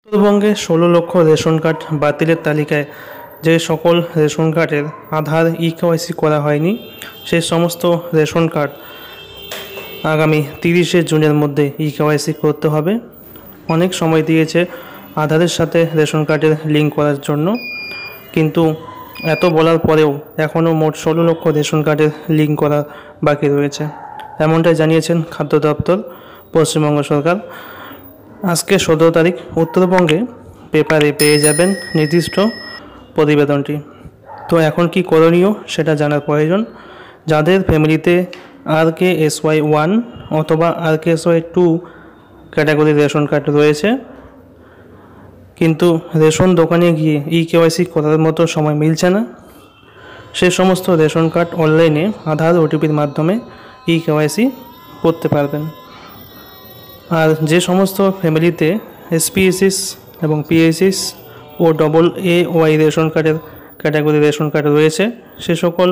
উত্তরবঙ্গে 16 লক্ষ ration card বাতিলের তালিকায় যে সকল রেশন কার্ডের আধার ইকেওয়াইসি করা হয়নি সেই সমস্ত রেশন কার্ড আগামী 30শে জুনের মধ্যে ইকেওয়াইসি করতে হবে। অনেক সময় দিয়েছে আধারের সাথে রেশন কার্ডের লিঙ্ক করার জন্য, কিন্তু এত বলার পরেও এখনও মোট 16 লক্ষ রেশন কার্ডের লিঙ্ক করা বাকি রয়েছে, এমনটাই জানিয়েছেন খাদ্য দপ্তর, পশ্চিমবঙ্গ সরকার। আজকে 17 তারিখ উত্তরবঙ্গে পেপারে পেয়ে যাবেন নির্দিষ্ট প্রতিবেদনটি। তো এখন কি করণীয় সেটা জানার প্রয়োজন। যাদের ফ্যামিলিতে RKSY 1 অথবা RKSY 2 ক্যাটাগরির রেশন কার্ড রয়েছে, কিন্তু রেশন দোকানে গিয়ে ইকেওয়াইসি করার মতো সময় মিলছে না, সে সমস্ত রেশন কার্ড অনলাইনে আধার ওটিপির মাধ্যমে ইকেওয়াইসি করতে পারবেন। আর যে সমস্ত ফ্যামিলিতে SPSS এবং PSS ও AA রেশন কার্ডের ক্যাটাগরি রেশন কার্ড রয়েছে, সে সকল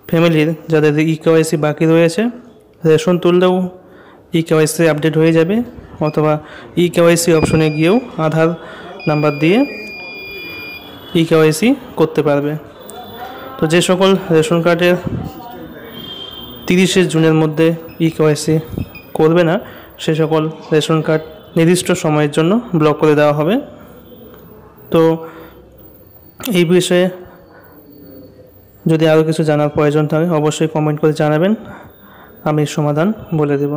ফ্যামিলির যাদের ইকেওয়াইসি বাকি রয়েছে, রেশন তুললেও ইকেওয়াইসি আপডেট হয়ে যাবে, অথবা ইকেওয়াইসি অপশনে গিয়েও আধার নাম্বার দিয়ে ইকেওয়াইসি করতে পারবে। তো যে সকল রেশন কার্ডের 30শে জুনের মধ্যে ইকেওয়াইসি করবে না, সে সকল রেশন কার্ড নির্দিষ্ট সময়ের জন্য ব্লক করে দেওয়া হবে। তো এই বিষয়ে যদি আরও কিছু জানার প্রয়োজন থাকে অবশ্যই কমেন্ট করে জানাবেন, আমি সমাধান বলে দেব।